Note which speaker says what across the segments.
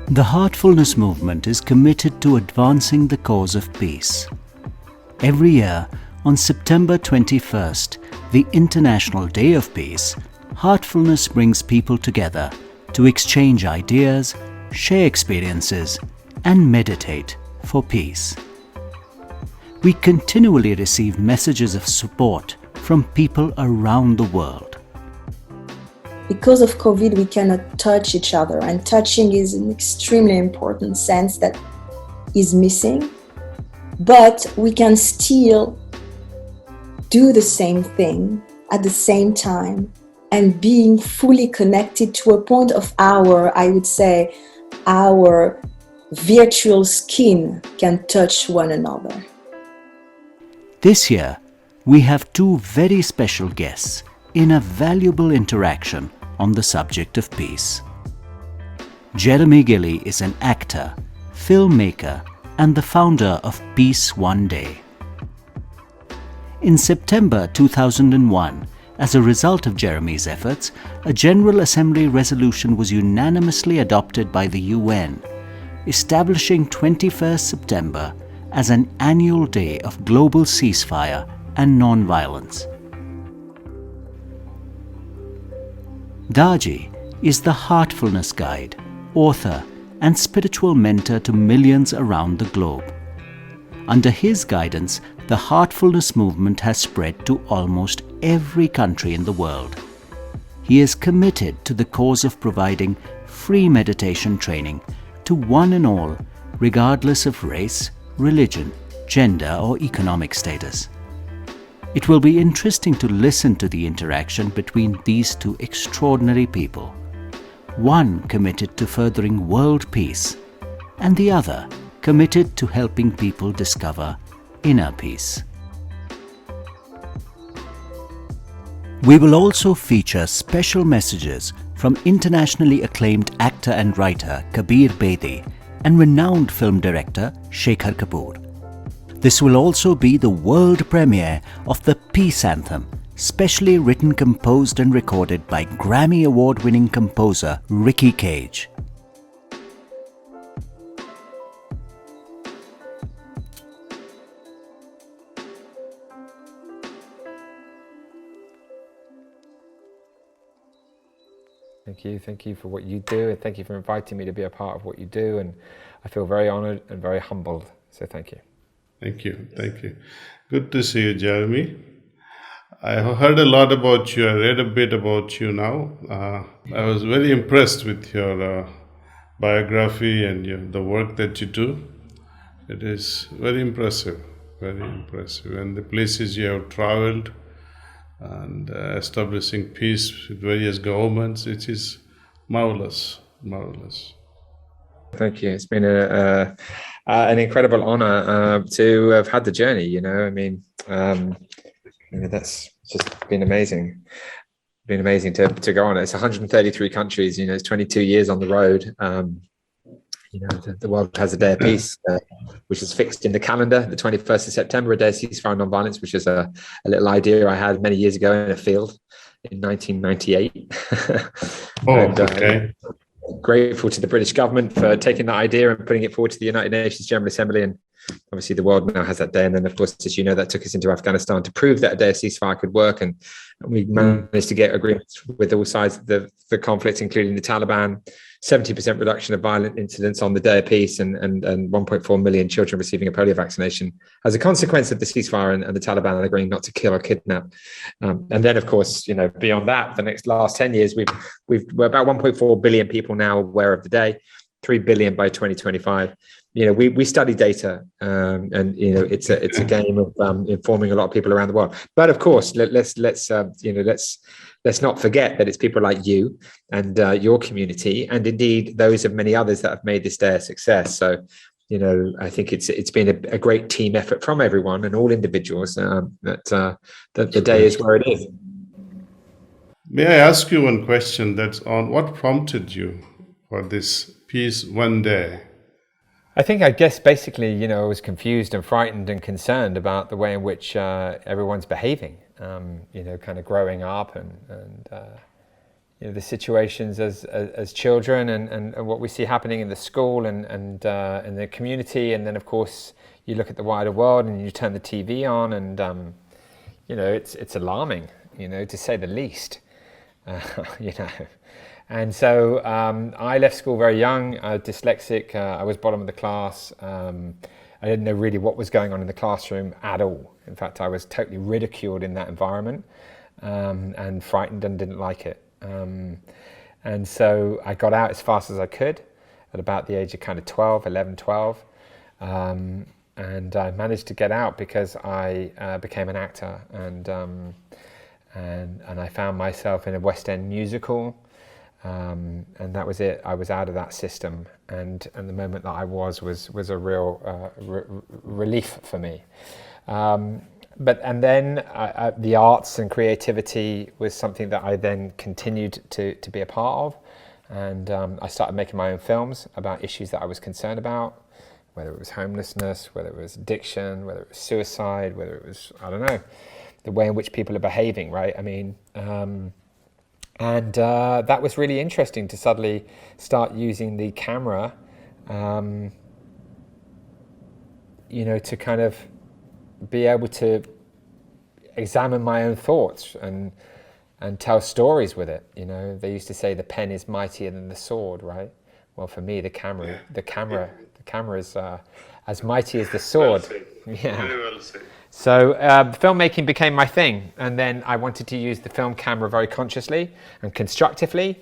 Speaker 1: The Heartfulness movement is committed to advancing the cause of peace. Every year, on September 21st, the International Day of Peace, Heartfulness brings people together to exchange ideas, share experiences, and meditate for peace. We continually receive messages of support from people around the world.
Speaker 2: Because of COVID, we cannot touch each other, and touching is an extremely important sense that is missing. But we can still do the same thing at the same time and being fully connected to a point of our virtual skin can touch one another.
Speaker 1: This year, we have two very special guests in a valuable interaction on the subject of peace. Jeremy Gilley is an actor, filmmaker, and the founder of Peace One Day. In September 2001, as a result of Jeremy's efforts, a General Assembly resolution was unanimously adopted by the UN, establishing 21st September as an annual day of global ceasefire and non-violence. Daaji is the Heartfulness Guide, author, and spiritual mentor to millions around the globe. Under his guidance, the Heartfulness movement has spread to almost every country in the world. He is committed to the cause of providing free meditation training to one and all, regardless of race, religion, gender, or economic status. It will be interesting to listen to the interaction between these two extraordinary people. One committed to furthering world peace, and the other committed to helping people discover inner peace. We will also feature special messages from internationally acclaimed actor and writer Kabir Bedi and renowned film director Shekhar Kapur. This will also be the world premiere of the Peace Anthem, specially written, composed and recorded by Grammy award-winning composer Ricky Cage.
Speaker 3: Thank you for what you do, and thank you for inviting me to be a part of what you do, and I feel very honoured and very humbled, so thank you.
Speaker 4: Thank you. Good to see you, Jeremy. I have heard a lot about you. I read a bit about you now. I was very impressed with your biography and the work that you do. It is very impressive, and the places you have traveled and establishing peace with various governments, it is marvelous.
Speaker 3: Thank you. It's been an incredible honor to have had the journey. That's just been amazing. To go on. It's 133 countries. It's 22 years on the road. The world has a day of peace, which is fixed in the calendar, the 21st of September, a day of ceasefire and non-violence, which is a little idea I had many years ago in a field in 1998.
Speaker 4: Okay.
Speaker 3: Grateful to the British government for taking that idea and putting it forward to the United Nations General Assembly, and obviously the world now has that day. And then, of course, as you know, that took us into Afghanistan to prove that a day of ceasefire could work, and we managed to get agreements with all sides of the conflict, including the Taliban. 70% reduction of violent incidents on the day of peace, and 1.4 million children receiving a polio vaccination as a consequence of the ceasefire and the Taliban agreeing not to kill or kidnap. And then, of course, beyond that, the last 10 years, we're about 1.4 billion people now aware of the day, 3 billion by 2025. We study data, and it's a game of informing a lot of people around the world. But of course, let's not forget that it's people like you and your community, and indeed those of many others that have made this day a success. So, I think it's been a great team effort from everyone and all individuals that the day is where it is.
Speaker 4: May I ask you one question that's on what prompted you for this Peace One Day?
Speaker 3: I guess basically, I was confused and frightened and concerned about the way in which everyone's behaving, kind of growing up and the situations as children, and what we see happening in the school and in the community, and then of course you look at the wider world and you turn the TV on, and it's alarming, to say the least. And so I left school very young, dyslexic. I was bottom of the class. I didn't know really what was going on in the classroom at all. In fact, I was totally ridiculed in that environment, and frightened and didn't like it. And so I got out as fast as I could at about the age of kind of 11, 12. And I managed to get out because I became an actor, and I found myself in a West End musical. And that was it. I was out of that system, and the moment that I was a real relief for me. But then the arts and creativity was something that I then continued to be a part of, and I started making my own films about issues that I was concerned about, whether it was homelessness, whether it was addiction, whether it was suicide, whether it was, I don't know, the way in which people are behaving, right? I mean, and that was really interesting to suddenly start using the camera, to kind of be able to examine my own thoughts and tell stories with it. They used to say the pen is mightier than the sword, right? Well, for me, the camera is as mighty as the sword.
Speaker 4: Well said.
Speaker 3: Yeah.
Speaker 4: Very well said.
Speaker 3: So filmmaking became my thing, and then I wanted to use the film camera very consciously and constructively,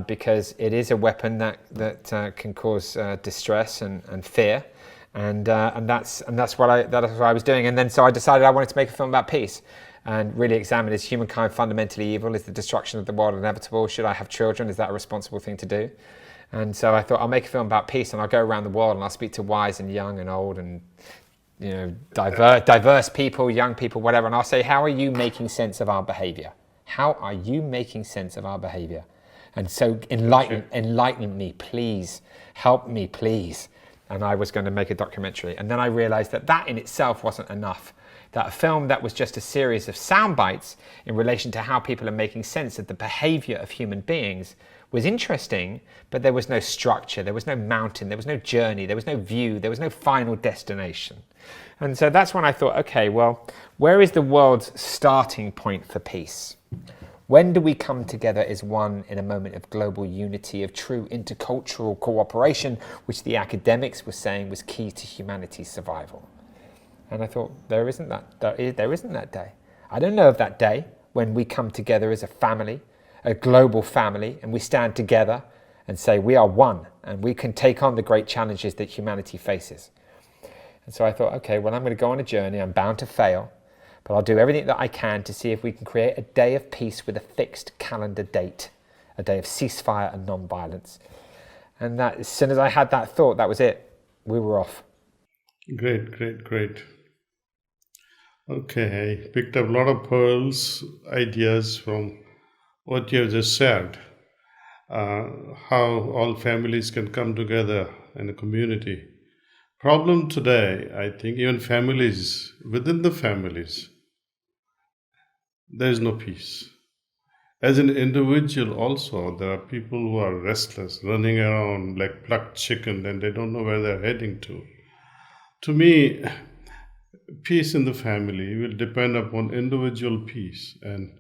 Speaker 3: because it is a weapon that can cause distress and fear, and that's what I was doing. And then so I decided I wanted to make a film about peace, and really examine: is humankind fundamentally evil? Is the destruction of the world inevitable? Should I have children? Is that a responsible thing to do? And so I thought, I'll make a film about peace, and I'll go around the world and I'll speak to wise and young and old and diverse people, young people, whatever, and I'll say, how are you making sense of our behavior? How are you making sense of our behavior? And so enlighten me, please. Help me, please. And I was going to make a documentary. And then I realized that in itself wasn't enough. That a film that was just a series of sound bites in relation to how people are making sense of the behavior of human beings was interesting, but there was no structure, there was no mountain, there was no journey, there was no view, there was no final destination. And so that's when I thought, okay, well, where is the world's starting point for peace? When do we come together as one in a moment of global unity, of true intercultural cooperation, which the academics were saying was key to humanity's survival? And I thought, there isn't that day. I don't know of that day when we come together as a family, a global family, and we stand together and say we are one and we can take on the great challenges that humanity faces. And so I thought, okay, well, I'm going to go on a journey. I'm bound to fail, but I'll do everything that I can to see if we can create a day of peace with a fixed calendar date, a day of ceasefire and non-violence. And that, as soon as I had that thought, that was it. We were off.
Speaker 4: Great. Okay, I picked up a lot of pearls, ideas from what you have just said, how all families can come together in a community. Problem today, I think, even families, within the families, there is no peace. As an individual also, there are people who are restless, running around like plucked chicken, and they don't know where they're heading to. To me, peace in the family will depend upon individual peace, and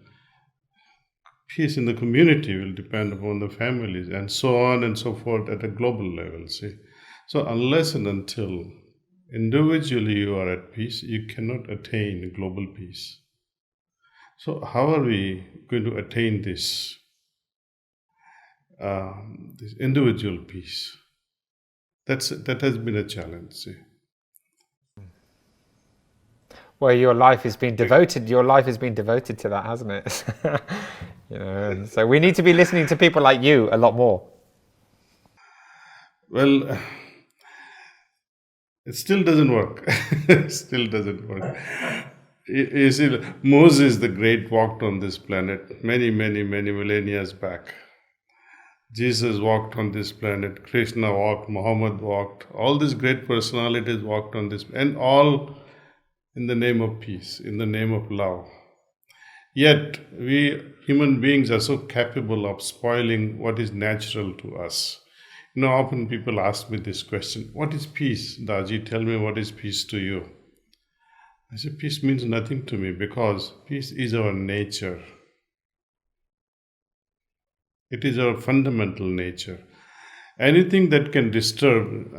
Speaker 4: peace in the community will depend upon the families, and so on and so forth at a global level. See, so unless and until individually you are at peace, you cannot attain global peace. So how are we going to attain this individual peace? That has been a challenge. See.
Speaker 3: Well, your life has been devoted to that, hasn't it? And so we need to be listening to people like you a lot more.
Speaker 4: Well, it still doesn't work. You see, Moses the Great walked on this planet many millennia back. Jesus walked on this planet. Krishna walked. Muhammad walked. All these great personalities walked on this, and all in the name of peace, in the name of love. Yet we human beings are so capable of spoiling what is natural to us. Often people ask me this question, what is peace? Daaji, tell me, what is peace to you? I say, peace means nothing to me because peace is our nature. It is our fundamental nature. Anything that can disturb,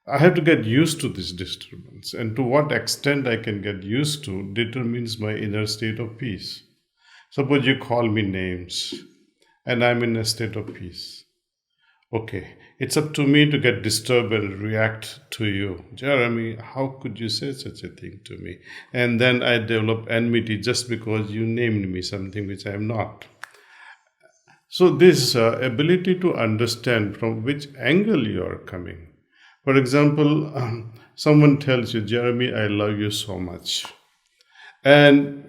Speaker 4: I have to get used to this disturbance, and to what extent I can get used to determines my inner state of peace. Suppose you call me names and I'm in a state of peace. Okay, it's up to me to get disturbed and react to you. Jeremy, how could you say such a thing to me? And then I develop enmity just because you named me something which I am not. So this ability to understand from which angle you are coming. For example, someone tells you, Jeremy, I love you so much. And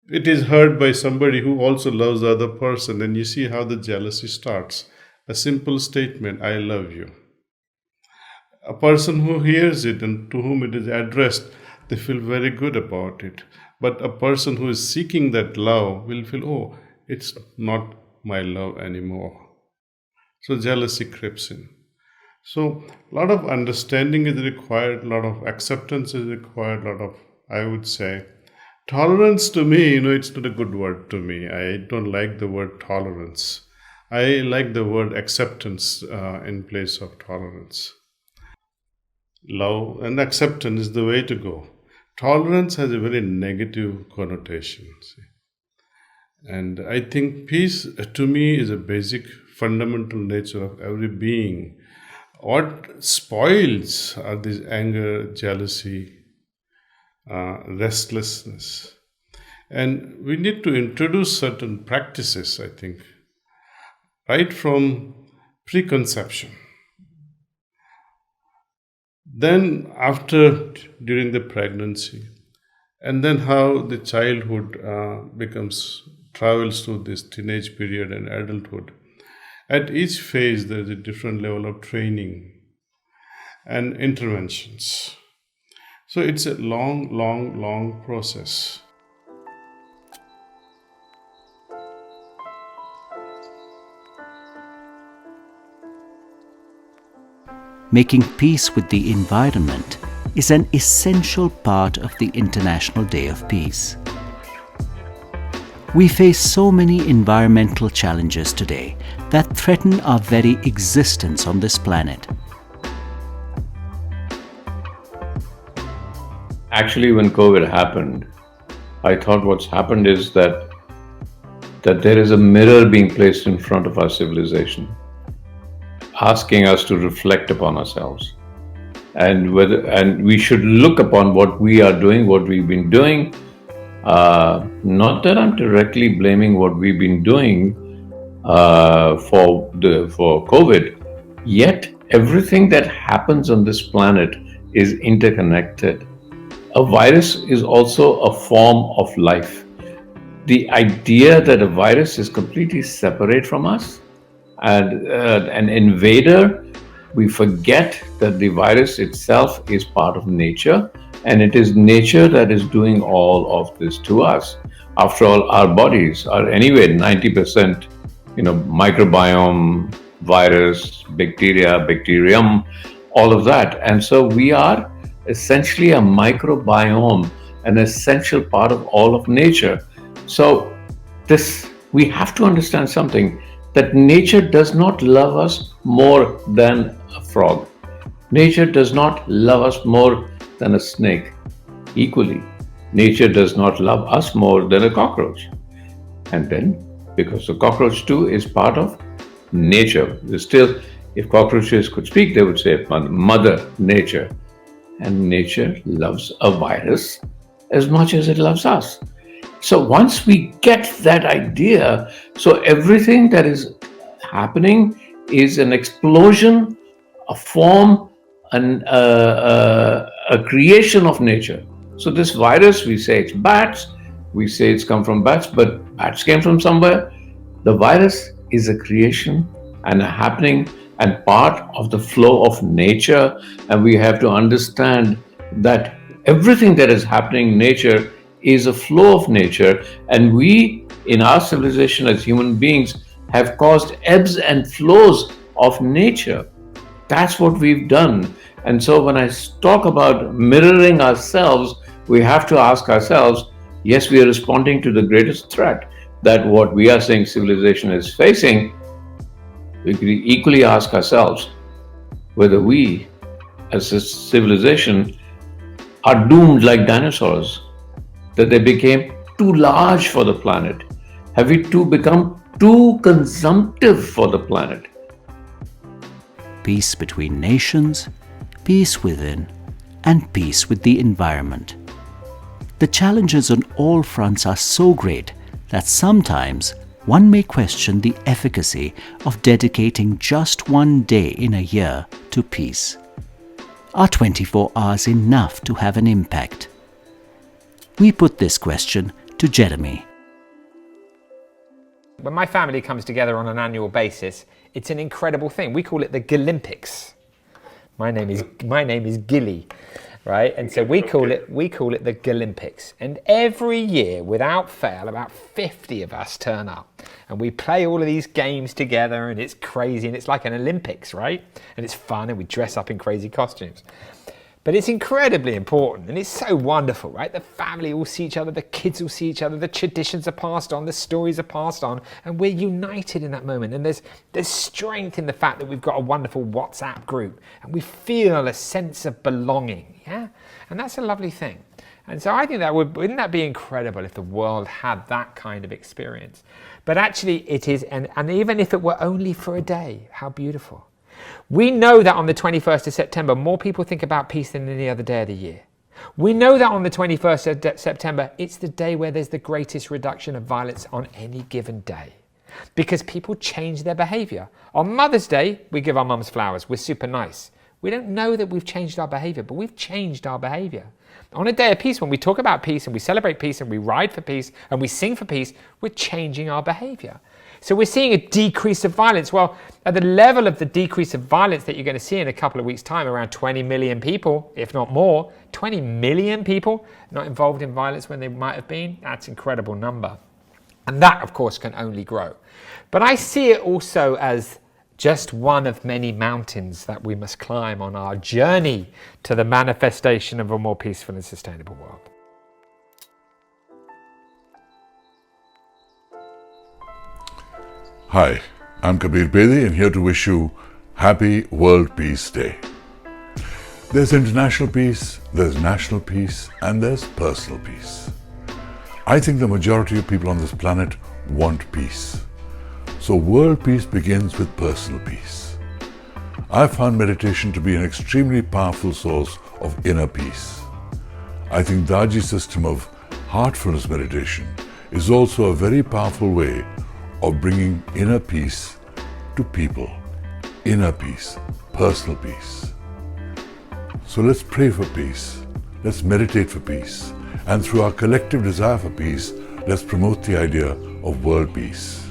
Speaker 4: it is heard by somebody who also loves the other person, and you see how the jealousy starts. A simple statement, I love you. A person who hears it and to whom it is addressed, they feel very good about it. But a person who is seeking that love will feel, oh, it's not my love anymore. So jealousy creeps in. So a lot of understanding is required, a lot of acceptance is required, a lot of, I would say, tolerance. To me, it's not a good word to me. I don't like the word tolerance. I like the word acceptance in place of tolerance. Love and acceptance is the way to go. Tolerance has a very negative connotation. And I think peace, to me, is a basic fundamental nature of every being. What spoils are this anger, jealousy, restlessness. And we need to introduce certain practices, I think, right from preconception. Then during the pregnancy, and then how the childhood travels through this teenage period and adulthood. At each phase, there is a different level of training and interventions. So it's a long process.
Speaker 1: Making peace with the environment is an essential part of the International Day of Peace. We face so many environmental challenges today that threaten our very existence on this planet.
Speaker 5: Actually, when COVID happened, I thought what's happened is that there is a mirror being placed in front of our civilization, asking us to reflect upon ourselves, and we should look upon what we are doing, what we've been doing. Not that I'm directly blaming what we've been doing for COVID, yet everything that happens on this planet is interconnected. A virus is also a form of life. The idea that a virus is completely separate from us and an invader, we forget that the virus itself is part of nature, and it is nature that is doing all of this to us. After all, our bodies are anyway 90% microbiome, virus, bacteria, bacterium, all of that. And so we are essentially a microbiome, an essential part of all of nature. So we have to understand something, that nature does not love us more than a frog. Nature does not love us more than a snake. Equally, nature does not love us more than a cockroach. And then, because the cockroach too is part of nature, still, if cockroaches could speak, they would say Mother Nature. And nature loves a virus as much as it loves us. So once we get that idea, so everything that is happening is an explosion, a form, a creation of nature. So this virus, we say it's bats, we say it's come from bats, but bats came from somewhere. The virus is a creation and a happening and part of the flow of nature, and we have to understand that everything that is happening in nature is a flow of nature, and we, in our civilization as human beings, have caused ebbs and flows of nature. That's what we've done. And so when I talk about mirroring ourselves, we have to ask ourselves, yes, we are responding to the greatest threat that what we are saying civilization is facing. We could equally ask ourselves whether we, as a civilization, are doomed like dinosaurs, that they became too large for the planet. Have we become too consumptive for the planet?
Speaker 1: Peace between nations, peace within, and peace with the environment. The challenges on all fronts are so great that sometimes one may question the efficacy of dedicating just one day in a year to peace. Are 24 hours enough to have an impact? We put this question to Jeremy.
Speaker 3: When my family comes together on an annual basis, it's an incredible thing. We call it the Gillympics. My name is Gilley, right? And so we call it the Gillympics. And every year, without fail, about 50 of us turn up, and we play all of these games together, and it's crazy, and it's like an Olympics, right? And it's fun, and we dress up in crazy costumes. But it's incredibly important, and it's so wonderful, right? The family all see each other, the kids all see each other, the traditions are passed on, the stories are passed on, and we're united in that moment. And there's strength in the fact that we've got a wonderful WhatsApp group, and we feel a sense of belonging, yeah? And that's a lovely thing. And so I think wouldn't that be incredible if the world had that kind of experience? But actually it is, and even if it were only for a day, how beautiful. We know that on the 21st of September, more people think about peace than any other day of the year. We know that on the 21st of September, it's the day where there's the greatest reduction of violence on any given day, because people change their behavior. On Mother's Day, we give our mums flowers. We're super nice. We don't know that we've changed our behavior, but we've changed our behavior. On a day of peace, when we talk about peace and we celebrate peace and we ride for peace and we sing for peace, we're changing our behavior. So we're seeing a decrease of violence. Well, at the level of the decrease of violence that you're going to see in a couple of weeks' time, around 20 million people, if not more, 20 million people not involved in violence when they might have been, that's an incredible number. And that, of course, can only grow. But I see it also as just one of many mountains that we must climb on our journey to the manifestation of a more peaceful and sustainable world.
Speaker 6: Hi, I'm Kabir Bedi and here to wish you Happy World Peace Day. There's international peace, there's national peace, and there's personal peace. I think the majority of people on this planet want peace. So world peace begins with personal peace. I found meditation to be an extremely powerful source of inner peace. I think Daaji's system of Heartfulness Meditation is also a very powerful way of bringing inner peace to people. Inner peace, personal peace. So let's pray for peace, let's meditate for peace, and through our collective desire for peace, let's promote the idea of world peace.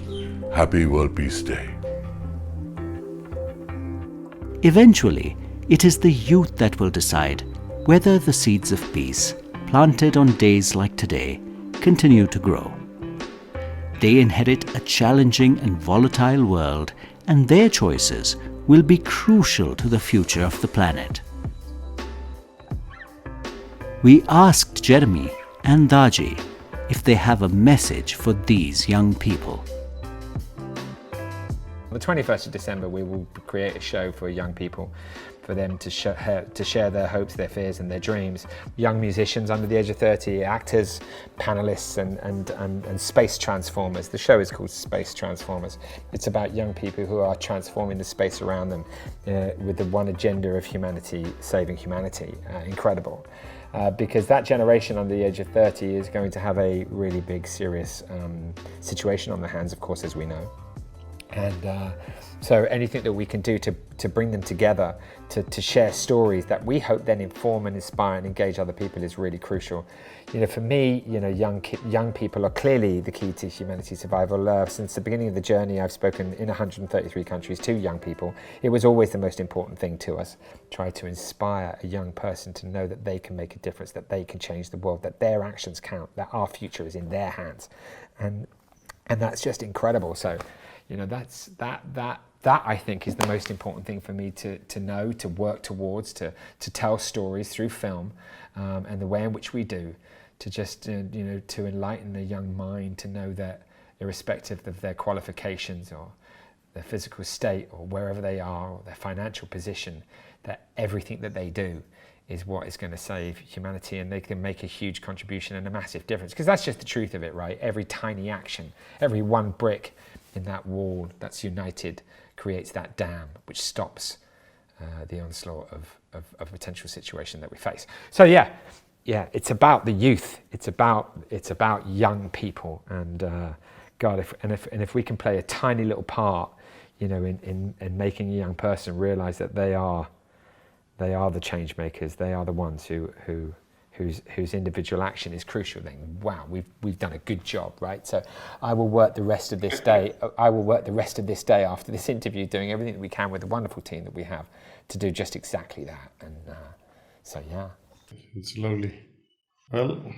Speaker 6: Happy World Peace Day.
Speaker 1: Eventually, it is the youth that will decide whether the seeds of peace, planted on days like today, continue to grow. They inherit a challenging and volatile world, and their choices will be crucial to the future of the planet. We asked Jeremy and Daaji if they have a message for these young people.
Speaker 3: On the 21st of December, we will create a show for young people, for them to share their hopes, their fears and their dreams. Young musicians under the age of 30, actors, panelists and space transformers. The show is called Space Transformers. It's about young people who are transforming the space around them with the one agenda of humanity, saving humanity. Incredible. Because that generation under the age of 30 is going to have a really big, serious situation on their hands, of course, as we know. And so anything that we can do to bring them together, to share stories that we hope then inform and inspire and engage other people is really crucial. For me, young people are clearly the key to humanity survival. Since the beginning of the journey, I've spoken in 133 countries to young people. It was always the most important thing to us. Try to inspire a young person to know that they can make a difference, that they can change the world, that their actions count, that our future is in their hands. And that's just incredible. So, that's that I think is the most important thing for me to know, to work towards, to tell stories through film, and the way in which we do, to just to enlighten a young mind to know that irrespective of their qualifications or their physical state or wherever they are or their financial position, that everything that they do is what is going to save humanity, and they can make a huge contribution and a massive difference. Because that's just the truth of it, right? Every tiny action, every one brick in that wall that's united creates that dam which stops the onslaught of potential situation that we face. So yeah, it's about the youth. It's about young people, and God, if we can play a tiny little part, in making a young person realize that they are the change makers. They are the ones whose individual action is crucial. Then, wow, we've done a good job, right? So, I will work the rest of this day. After this interview, doing everything that we can with the wonderful team that we have to do just exactly that. And so, yeah,
Speaker 4: it's lovely. Well,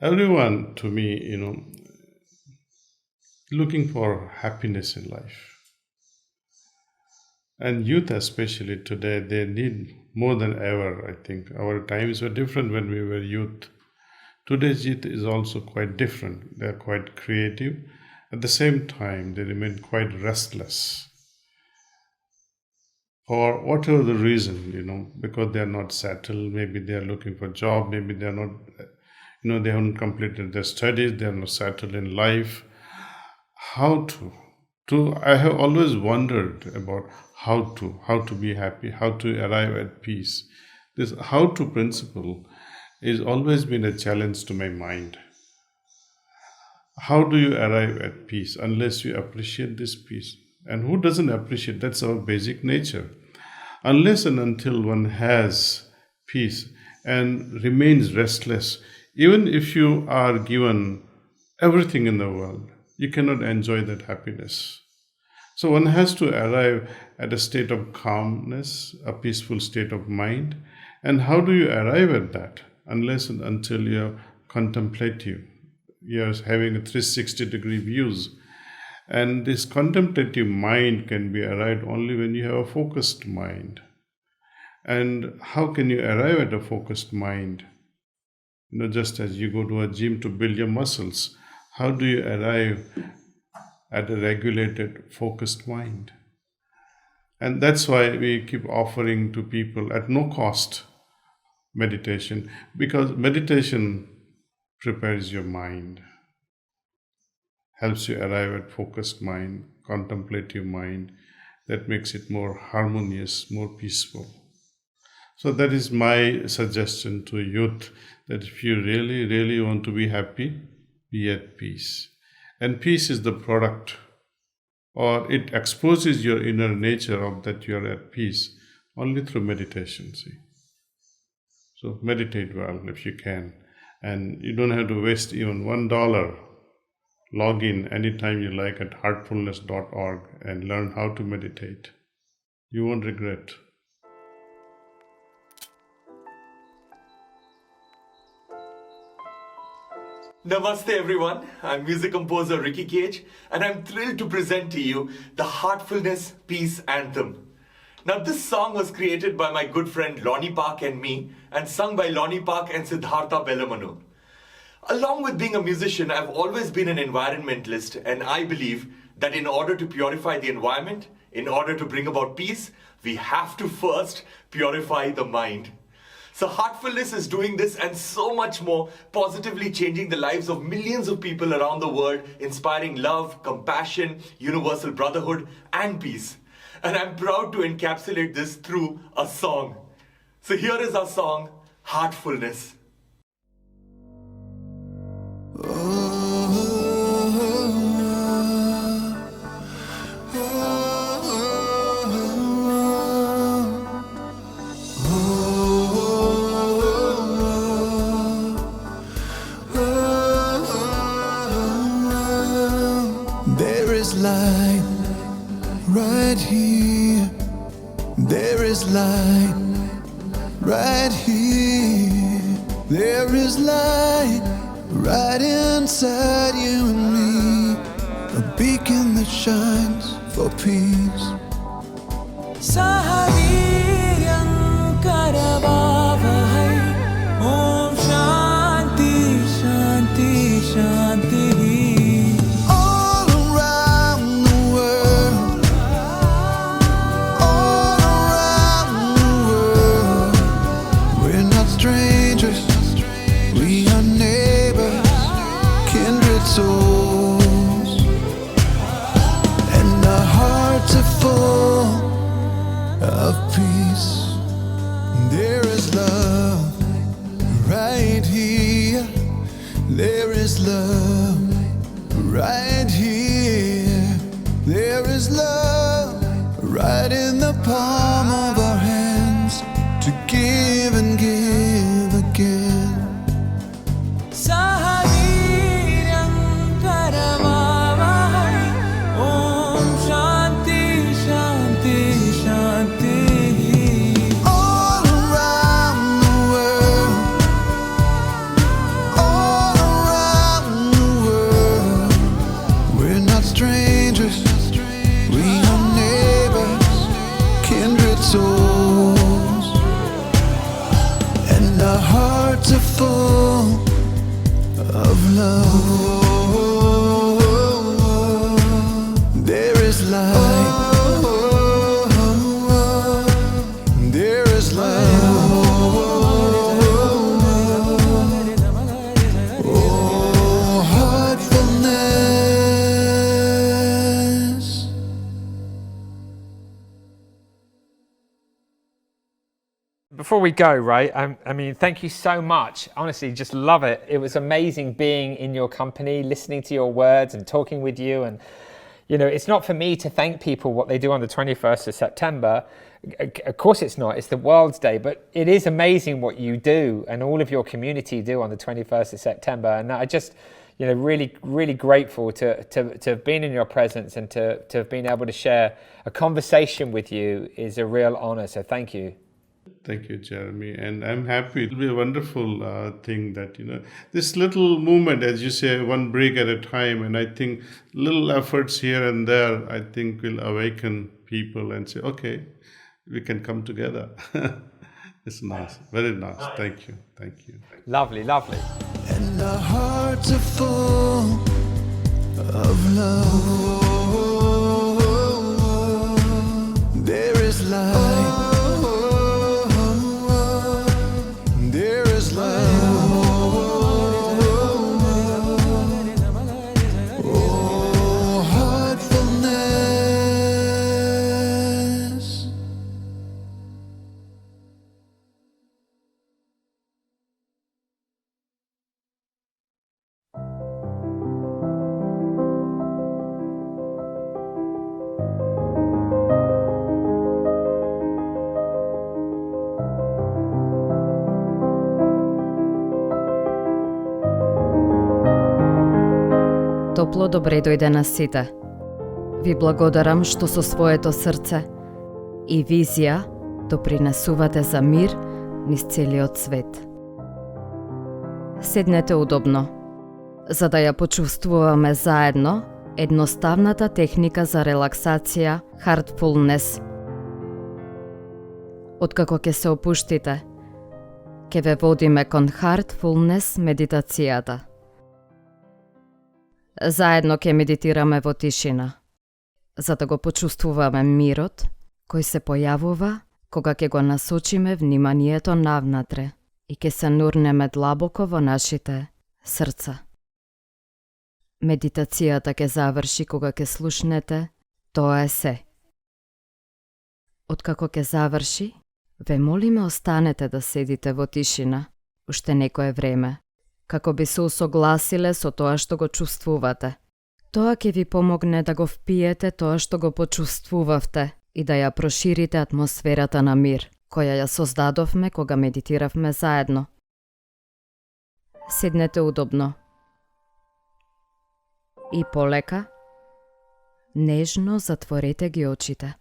Speaker 4: everyone, to me, looking for happiness in life. And youth especially today, they need more than ever, I think. Our times were different when we were youth. Today's youth is also quite different. They are quite creative. At the same time, they remain quite restless. For whatever the reason, because they are not settled, maybe they are looking for a job, maybe they are not, they haven't completed their studies, they are not settled in life. I have always wondered about how to be happy, how to arrive at peace. This how to principle has always been a challenge to my mind. How do you arrive at peace unless you appreciate this peace? And who doesn't appreciate? That's our basic nature. Unless and until one has peace and remains restless, even if you are given everything in the world, you cannot enjoy that happiness. So one has to arrive at a state of calmness, a peaceful state of mind. And how do you arrive at that? Unless and until you're contemplative. You're having a 360-degree views. And this contemplative mind can be arrived only when you have a focused mind. And how can you arrive at a focused mind? Just as you go to a gym to build your muscles, how do you arrive at a regulated, focused mind? And that's why we keep offering to people at no cost meditation, because meditation prepares your mind, helps you arrive at focused mind, contemplative mind, that makes it more harmonious, more peaceful. So that is my suggestion to youth, that if you really, really want to be happy, be at peace. And peace is the product, or it exposes your inner nature of that you are at peace only through meditation, see. So meditate well if you can. And you don't have to waste even $1. Log in anytime you like at heartfulness.org and learn how to meditate. You won't regret.
Speaker 7: Namaste everyone, I'm music composer Ricky Cage, and I'm thrilled to present to you the Heartfulness Peace Anthem. Now this song was created by my good friend Lonnie Park and me, and sung by Lonnie Park and Siddhartha Bellamanu. Along with being a musician, I've always been an environmentalist, and I believe that in order to purify the environment, in order to bring about peace, we have to first purify the mind. So Heartfulness is doing this and so much more, positively changing the lives of millions of people around the world, inspiring love, compassion, universal brotherhood, and peace. And I'm proud to encapsulate this through a song. So here is our song, Heartfulness.
Speaker 8: light right here. There is light right here. There is light right inside you and me. A beacon that shines for peace. Sahaviryam karavavahai. Om Shanti Shanti Shanti. All around the world, all around the world, we're not strangers, we are neighbors, kindred souls, and our hearts are full of peace. There is love right here. There is love right here. There is love right in the palm of our hands to give and give again. Sahaviryam karavavahai. Om Shanti Shanti Shanti. All around the world, all around the world, we're not strangers, we are neighbors, kindred souls, and our hearts are full of love. There is light. There is light. Oh, heartfulness.
Speaker 3: Before we go, right, I mean, thank you so much. Honestly, just love it. It was amazing being in your company, listening to your words and talking with you. And, you know, it's not for me to thank people what they do on the 21st of September. Of course it's not. It's the World's Day. But it is amazing what you do and all of your community do on the 21st of September. And I just, you know, really, really grateful to have been in your presence and to have been able to share a conversation with you is a real honor. So thank you.
Speaker 4: Thank you, Jeremy. And I'm happy. It'll be a wonderful thing that, you know, this little movement, as you say, one break at a time. And I think little efforts here and there, I think will awaken people and say, okay, we can come together. It's nice. Very nice. Thank you. Thank you.
Speaker 3: Lovely, lovely.
Speaker 8: And our hearts are full of love. There is light. There is light. Oh, heartfulness.
Speaker 9: Топло добре дојде на сите. Ви благодарам што со своето срце и визија допринесувате за мир низ целиот свет. Седнете удобно, за да ја почувствуваме заедно едноставната техника за релаксација Heartfulness. Откако ќе се опуштите, ќе ве водиме кон Heartfulness медитацијата. Заедно ќе медитираме во тишина, за да го почувствуваме мирот кој се појавува кога ќе го насочиме вниманието навнатре и ќе се нурнеме длабоко во нашите срца. Медитацијата ќе заврши кога ќе слушнете "Тоа е се". Откако ќе заврши, ве молиме останете да седите во тишина уште некое време, како би се усогласиле со тоа што го чувствувате. Тоа ќе ви помогне да го впиете тоа што го почувствувавте и да ја проширите атмосферата на мир, која ја создадовме кога медитиравме заедно. Седнете удобно и полека Нежно затворете ги очите.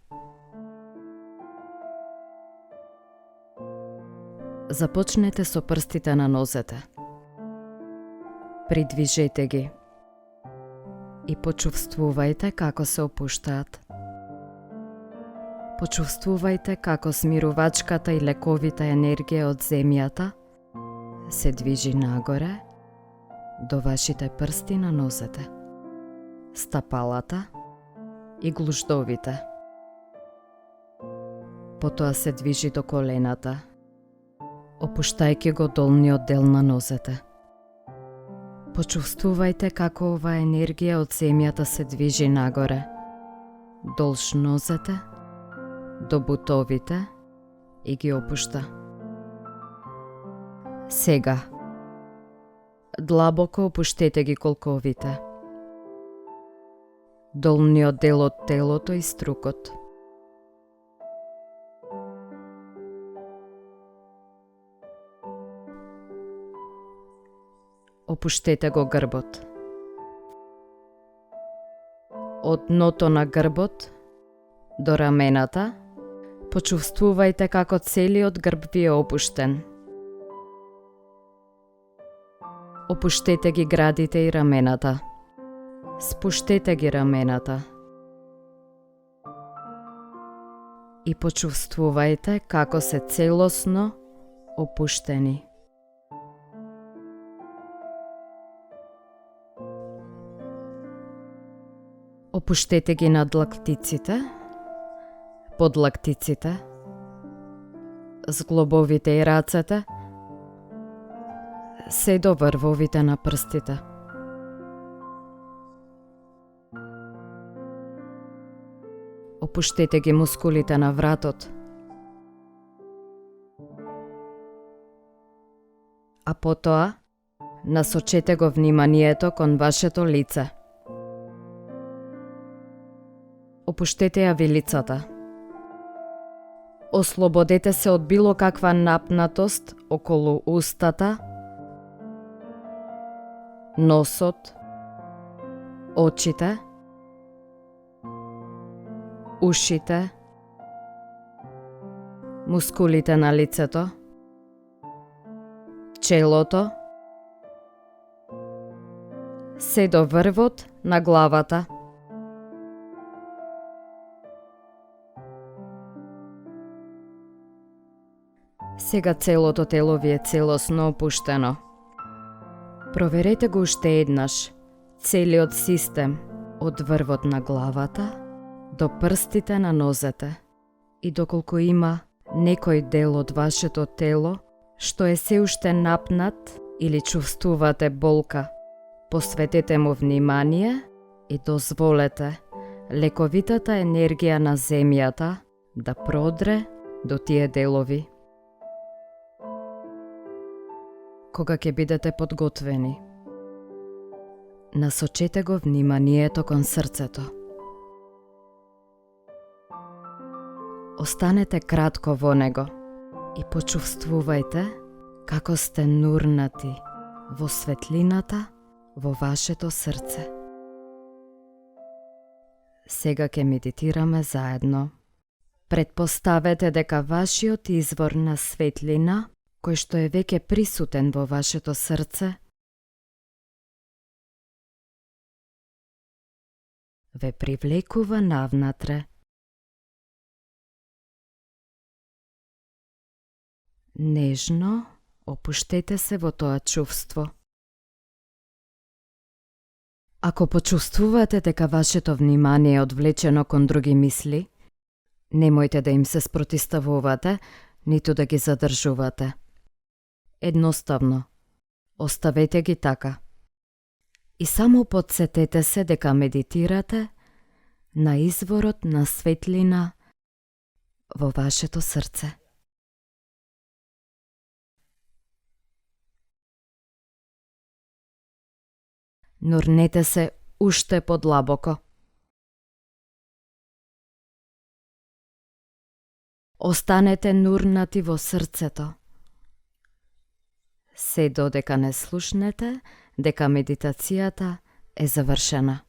Speaker 9: Започнете со прстите на нозете. Придвижете ги и почувствувајте како се опуштаат. Почувствувајте како смирувачката и лековита енергија од земјата се движи нагоре до вашите прсти на нозете, стапалата и глуждовите. Потоа се движи до колената, опуштајќи го долниот дел на нозете. Почувствувајте како оваа енергија од земјата се движи нагоре, долж нозете, до бутовите и ги опушта. Сега, длабоко опуштете ги колковите, долниот дел од телото и струкот. Опуштете го грбот. Од дното на грбот до рамената почувствувајте како целиот грб ви е опуштен. Опуштете ги градите и рамената. Спуштете ги рамената. И почувствувајте како се целосно опуштени. Опуштете ги над лактиците, под лактиците, зглобовите и рацете, се до врвовите на прстите. Опуштете ги мускулите на вратот. А потоа насочете го вниманието кон вашето лице. Опуштете ја вилицата. Ослободете се од било каква напнатост околу устата, носот, очите, ушите, мускулите на лицето, челото, се до врвот на главата. Сега целото тело ви е целосно опуштено. Проверете го уште еднаш, целиот систем, од врвот на главата до прстите на нозете. И доколку има некој дел од вашето тело што е се уште напнат или чувствувате болка, посветете му внимание и дозволете лековитата енергија на земјата да продре до тие делови. Кога ќе бидете подготвени, насочете го вниманието кон срцето. Останете кратко во него и почувствувајте како сте нурнати во светлината во вашето срце. Сега ќе медитираме заедно. Предпоставете дека вашиот извор на светлина, кој што е веќе присутен во вашето срце, ве привлекува навнатре. Нежно опуштете се во тоа чувство. Ако почувствувате дека вашето внимание е одвлечено кон други мисли, немојте да им се спротиставувате, ниту да ги задржувате. Едноставно, оставете ги така. И само подсетете се дека медитирате на изворот на светлина во вашето срце. Нурнете се уште подлабоко. Останете нурнати во срцето. Се додека не слушнете дека медитацијата е завршена.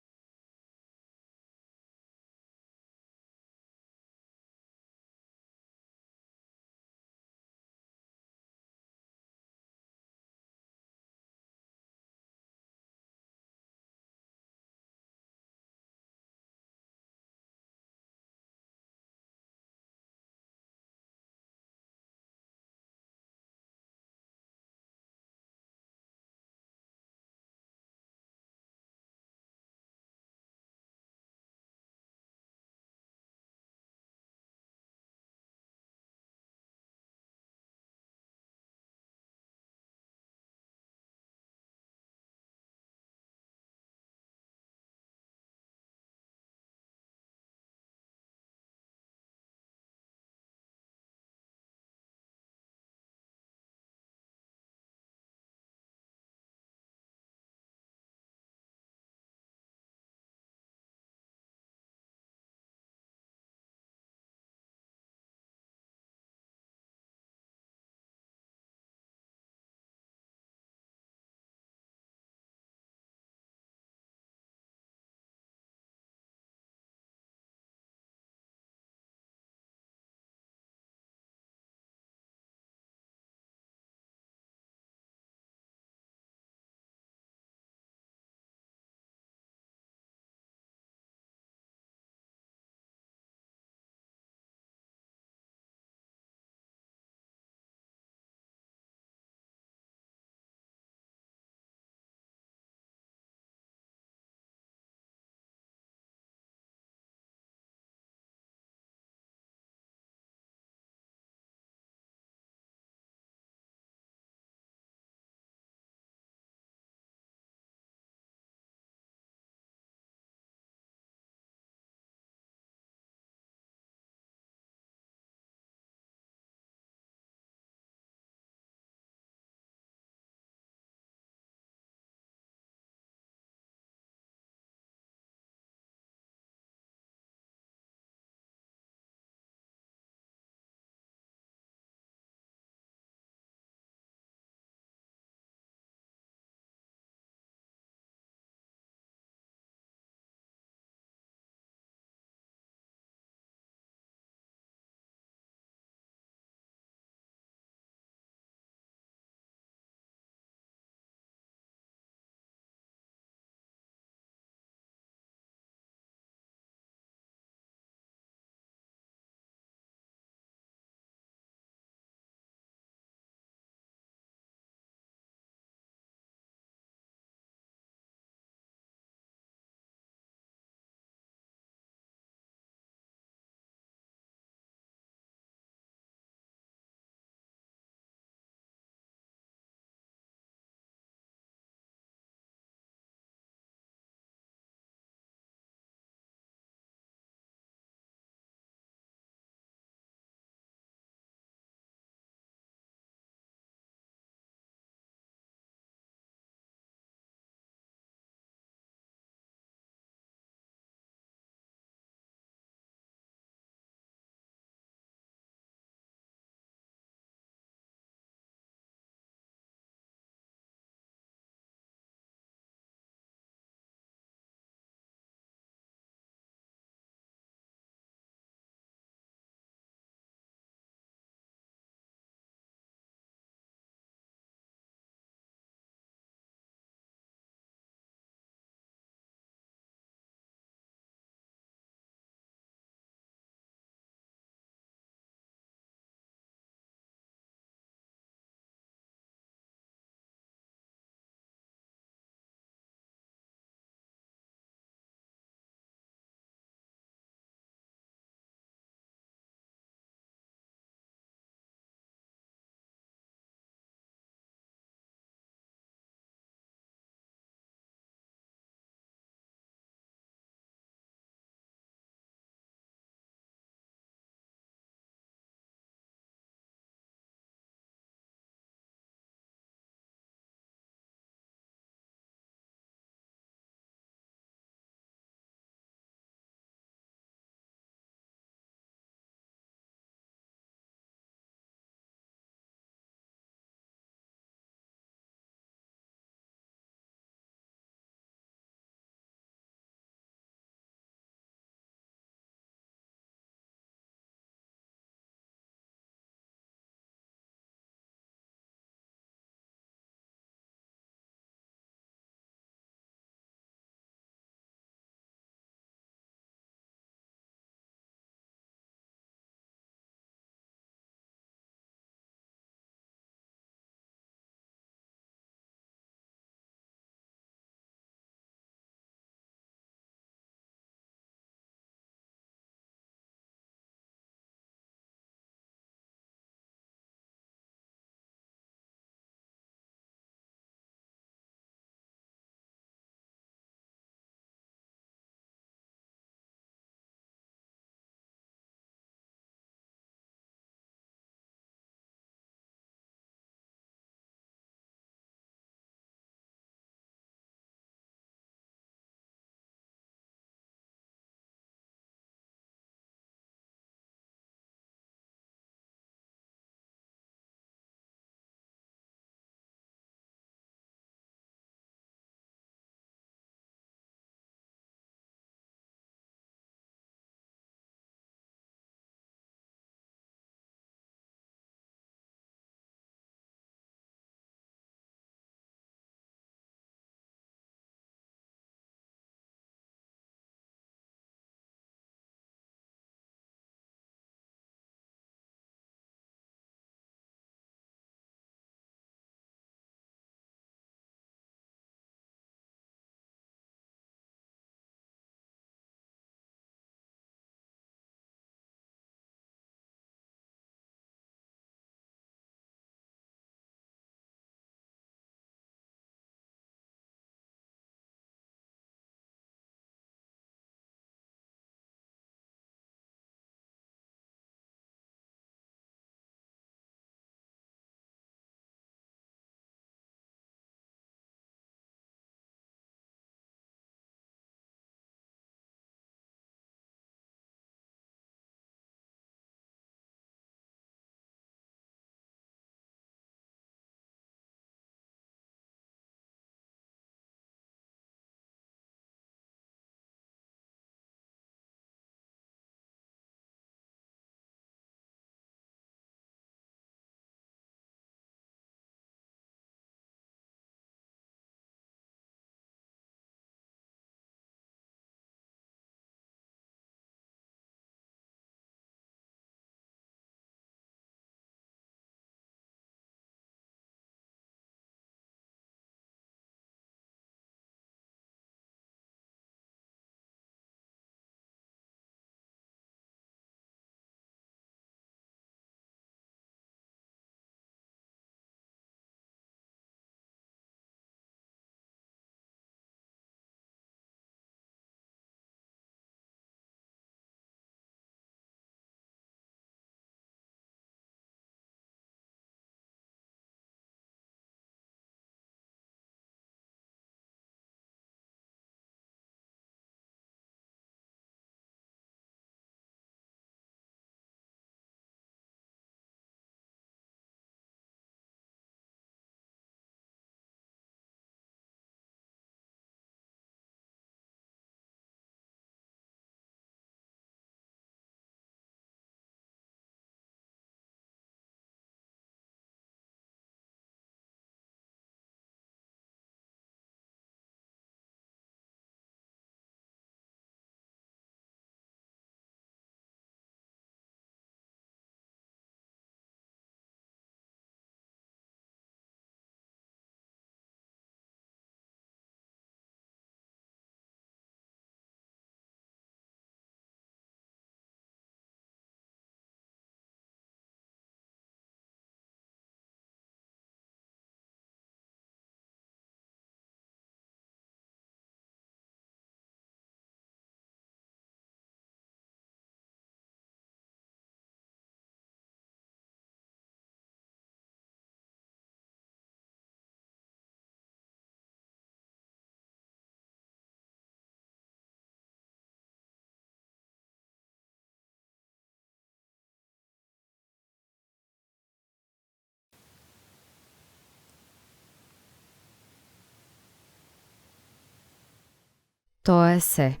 Speaker 9: Тоа е се.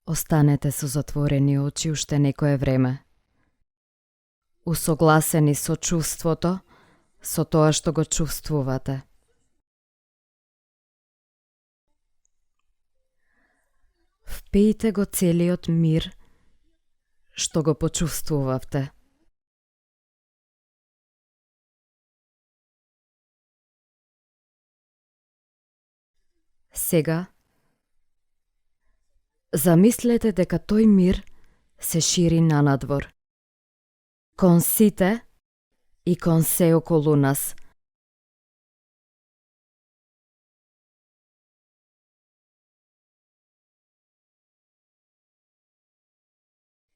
Speaker 9: Останете со затворени очи уште некое време. Усогласени со чувството, со тоа што го чувствувате. Впијте го целиот мир што го почувствувавте. Сега, замислете дека тој мир се шири нанадвор, кон сите и кон се околу нас.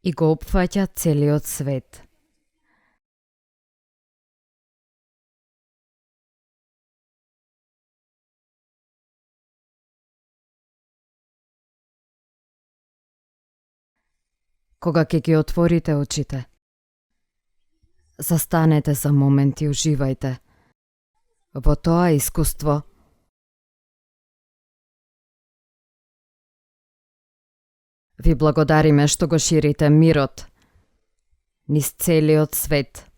Speaker 9: И го опфаќа целиот свет. Кога ќе ги отворите очите, застанете за момент и уживајте во тоа искуство. Ви благодариме што го ширите мирот низ целиот свет.